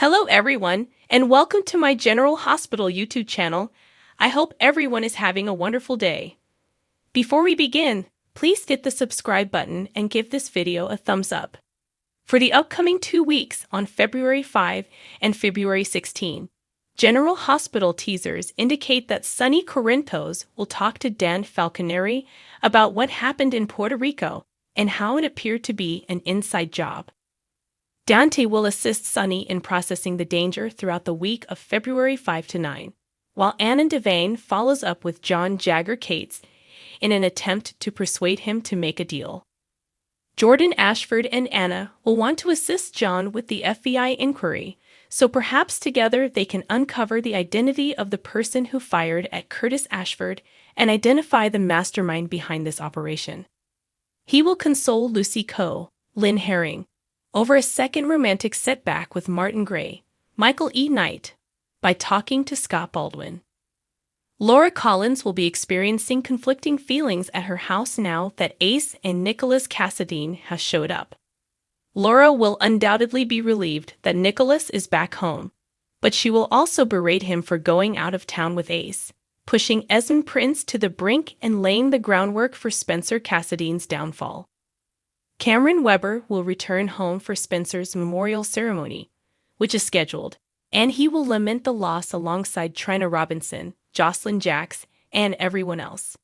Hello everyone, and welcome to my General Hospital YouTube channel. I hope everyone is having a wonderful day. Before we begin, please hit the subscribe button and give this video a thumbs up. For the upcoming 2 weeks on February 5 and February 16, General Hospital teasers indicate that Sonny Corinthos will talk to Dan Falconeri about what happened in Puerto Rico and how it appeared to be an inside job. Dante will assist Sonny in processing the danger throughout the week of February 5 to 9, while Anna Devane follows up with John Jagger Cates in an attempt to persuade him to make a deal. Jordan Ashford and Anna will want to assist John with the FBI inquiry, so perhaps together they can uncover the identity of the person who fired at Curtis Ashford and identify the mastermind behind this operation. He will console Lucy Coe, Lynn Herring, over a second romantic setback with Martin Gray, Michael E. Knight, by talking to Scott Baldwin. Laura Collins will be experiencing conflicting feelings at her house now that Ace and Nicholas Cassadine have showed up. Laura will undoubtedly be relieved that Nicholas is back home, but she will also berate him for going out of town with Ace, pushing Esmond Prince to the brink and laying the groundwork for Spencer Cassadine's downfall. Cameron Weber will return home for Spencer's memorial ceremony, which is scheduled, and he will lament the loss alongside Trina Robinson, Jocelyn Jacks, and everyone else.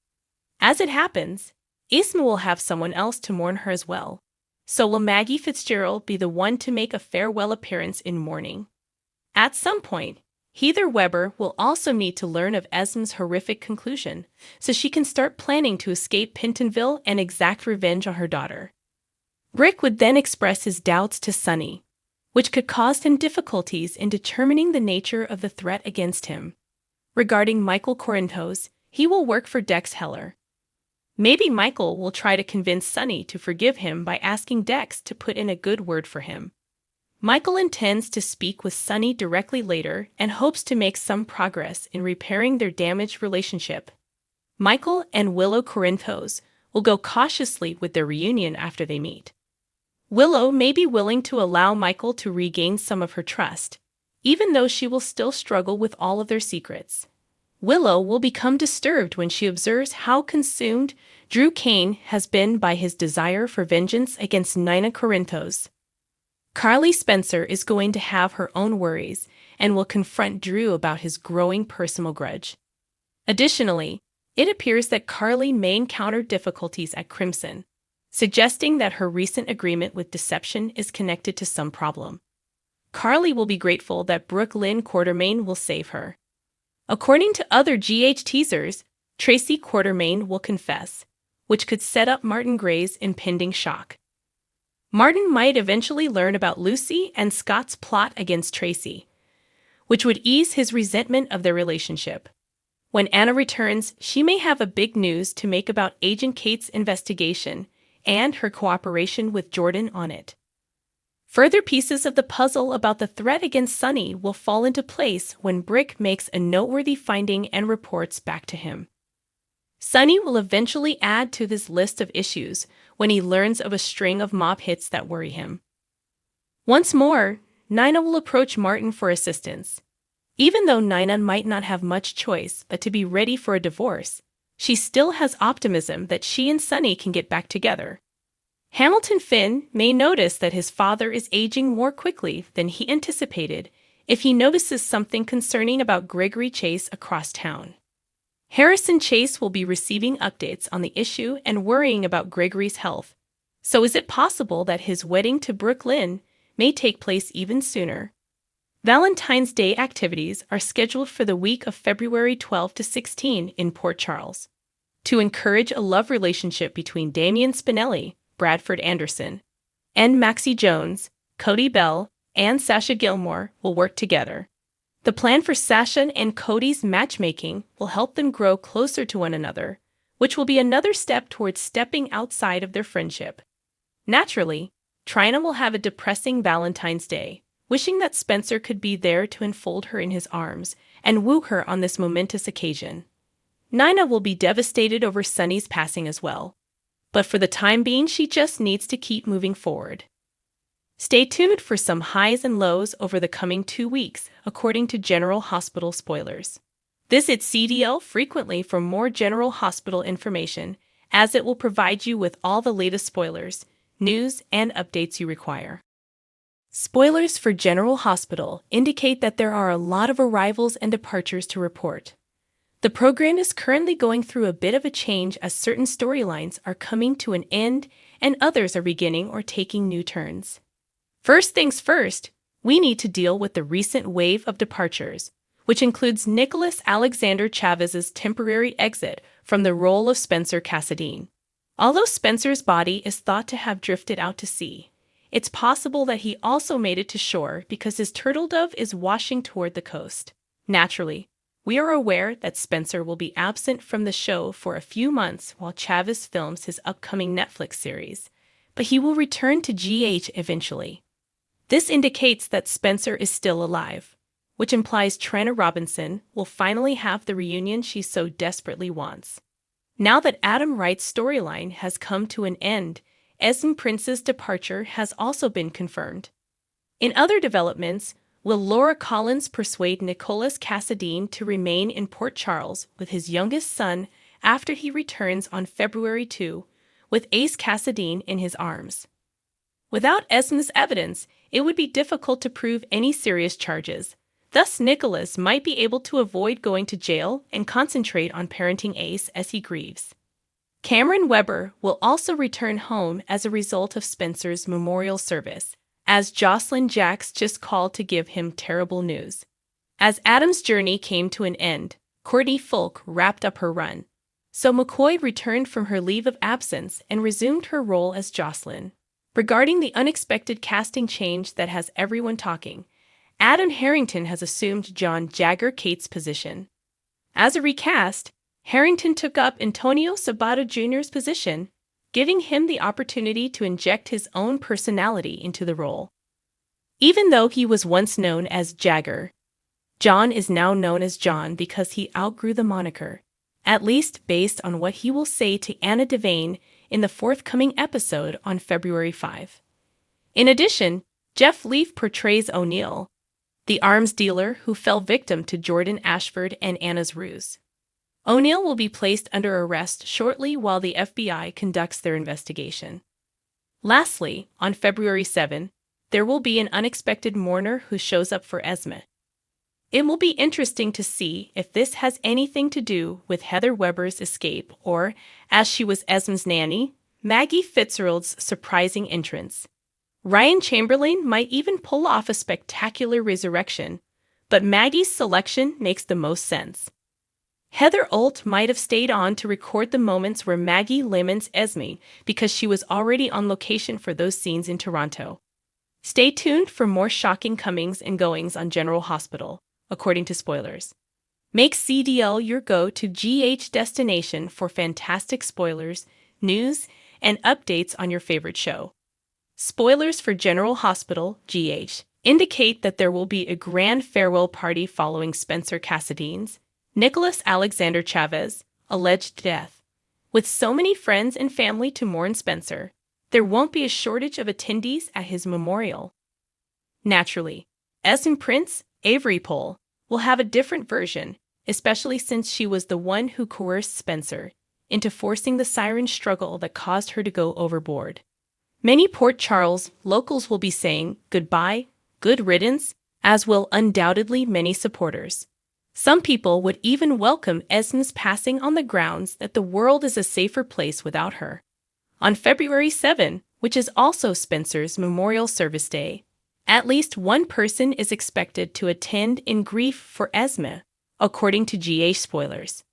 As it happens, Isma will have someone else to mourn her as well, so will Maggie Fitzgerald be the one to make a farewell appearance in mourning. At some point, Heather Weber will also need to learn of Esmond's horrific conclusion, so she can start planning to escape Pentonville and exact revenge on her daughter. Rick would then express his doubts to Sonny, which could cause him difficulties in determining the nature of the threat against him. Regarding Michael Corinthos, he will work for Dex Heller. Maybe Michael will try to convince Sonny to forgive him by asking Dex to put in a good word for him. Michael intends to speak with Sonny directly later and hopes to make some progress in repairing their damaged relationship. Michael and Willow Corinthos will go cautiously with their reunion after they meet. Willow may be willing to allow Michael to regain some of her trust, even though she will still struggle with all of their secrets. Willow will become disturbed when she observes how consumed Drew Kane has been by his desire for vengeance against Nina Corinthos. Carly Spencer is going to have her own worries and will confront Drew about his growing personal grudge. Additionally, it appears that Carly may encounter difficulties at Crimson, suggesting that her recent agreement with Deception is connected to some problem. Carly will be grateful that Brooke Lynn Quartermaine will save her. According to other GH teasers, Tracy Quartermaine will confess, which could set up Martin Gray's impending shock. Martin might eventually learn about Lucy and Scott's plot against Tracy, which would ease his resentment of their relationship. When Anna returns, she may have a big news to make about Agent Kate's investigation and her cooperation with Jordan on it. Further pieces of the puzzle about the threat against Sonny will fall into place when Brick makes a noteworthy finding and reports back to him. Sonny will eventually add to this list of issues when he learns of a string of mob hits that worry him. Once more, Nina will approach Martin for assistance. Even though Nina might not have much choice but to be ready for a divorce, she still has optimism that she and Sonny can get back together. Hamilton Finn may notice that his father is aging more quickly than he anticipated if he notices something concerning about Gregory Chase across town. Harrison Chase will be receiving updates on the issue and worrying about Gregory's health, so is it possible that his wedding to Brooke Lynn may take place even sooner? Valentine's Day activities are scheduled for the week of February 12 to 16 in Port Charles. To encourage a love relationship between Damian Spinelli, Bradford Anderson, and Maxie Jones, Cody Bell, and Sasha Gilmore will work together. The plan for Sasha and Cody's matchmaking will help them grow closer to one another, which will be another step towards stepping outside of their friendship. Naturally, Trina will have a depressing Valentine's Day, wishing that Spencer could be there to enfold her in his arms and woo her on this momentous occasion. Nina will be devastated over Sonny's passing as well, but for the time being she just needs to keep moving forward. Stay tuned for some highs and lows over the coming 2 weeks, according to General Hospital spoilers. Visit CDL frequently for more General Hospital information, as it will provide you with all the latest spoilers, news, and updates you require. Spoilers for General Hospital indicate that there are a lot of arrivals and departures to report. The program is currently going through a bit of a change as certain storylines are coming to an end and others are beginning or taking new turns. First things first, we need to deal with the recent wave of departures, which includes Nicholas Alexander Chavez's temporary exit from the role of Spencer Cassadine. Although Spencer's body is thought to have drifted out to sea, it's possible that he also made it to shore because his turtle dove is washing toward the coast. Naturally, we are aware that Spencer will be absent from the show for a few months while Chavez films his upcoming Netflix series, but he will return to GH eventually. This indicates that Spencer is still alive, which implies Trina Robinson will finally have the reunion she so desperately wants. Now that Adam Wright's storyline has come to an end, Esme Prince's departure has also been confirmed. In other developments, will Laura Collins persuade Nicholas Cassadine to remain in Port Charles with his youngest son after he returns on February 2, with Ace Cassadine in his arms? Without Esme's evidence, it would be difficult to prove any serious charges. Thus, Nicholas might be able to avoid going to jail and concentrate on parenting Ace as he grieves. Cameron Weber will also return home as a result of Spencer's memorial service, as Jocelyn Jacks just called to give him terrible news. As Adam's journey came to an end, Courtney Folk wrapped up her run. So McCoy returned from her leave of absence and resumed her role as Jocelyn. Regarding the unexpected casting change that has everyone talking, Adam Harrington has assumed John Jagger Cates' position. As a recast, Harrington took up Antonio Sabato Jr.'s position, giving him the opportunity to inject his own personality into the role. Even though he was once known as Jagger, John is now known as John because he outgrew the moniker, at least based on what he will say to Anna Devane in the forthcoming episode on February 5. In addition, Jeff Leaf portrays O'Neill, the arms dealer who fell victim to Jordan Ashford and Anna's ruse. O'Neill will be placed under arrest shortly while the FBI conducts their investigation. Lastly, on February 7, there will be an unexpected mourner who shows up for Esme. It will be interesting to see if this has anything to do with Heather Weber's escape or, as she was Esme's nanny, Maggie Fitzgerald's surprising entrance. Ryan Chamberlain might even pull off a spectacular resurrection, but Maggie's selection makes the most sense. Heather Olt might have stayed on to record the moments where Maggie laments Esme because she was already on location for those scenes in Toronto. Stay tuned for more shocking comings and goings on General Hospital, according to spoilers. Make CDL your go-to GH destination for fantastic spoilers, news, and updates on your favorite show. Spoilers for General Hospital, GH, indicate that there will be a grand farewell party following Spencer Cassadine's, Nicholas Alexander Chavez, alleged death. With so many friends and family to mourn Spencer, there won't be a shortage of attendees at his memorial. Naturally, Esme Prince, Avery Pohl, will have a different version, especially since she was the one who coerced Spencer into forcing the siren struggle that caused her to go overboard. Many Port Charles locals will be saying goodbye, good riddance, as will undoubtedly many supporters. Some people would even welcome Esme's passing on the grounds that the world is a safer place without her. On February 7, which is also Spencer's Memorial Service Day, at least one person is expected to attend in grief for Esme, according to GH spoilers.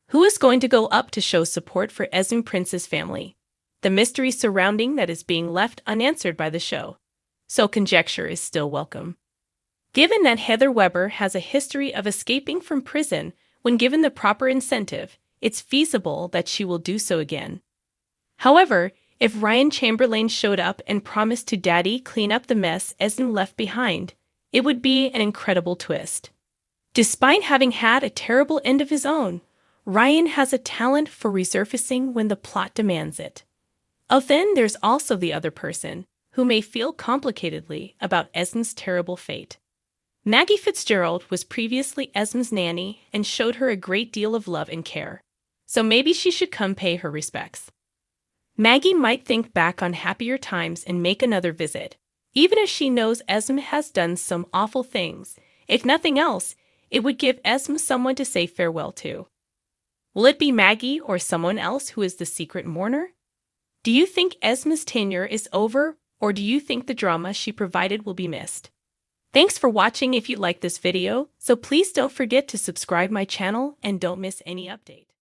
Who is going to go up to show support for Esme Prince's family? The mystery surrounding that is being left unanswered by the show, so conjecture is still welcome. Given that Heather Weber has a history of escaping from prison when given the proper incentive, it's feasible that she will do so again. However, if Ryan Chamberlain showed up and promised to Daddy clean up the mess Esme left behind, it would be an incredible twist. Despite having had a terrible end of his own, Ryan has a talent for resurfacing when the plot demands it. Oh, then there's also the other person, who may feel complicatedly about Esme's terrible fate. Maggie Fitzgerald was previously Esme's nanny and showed her a great deal of love and care, so maybe she should come pay her respects. Maggie might think back on happier times and make another visit, even if she knows Esme has done some awful things. If nothing else, it would give Esme someone to say farewell to. Will it be Maggie or someone else who is the secret mourner? Do you think Esme's tenure is over, or do you think the drama she provided will be missed? Thanks for watching. If you liked this video, so please don't forget to subscribe my channel and don't miss any update.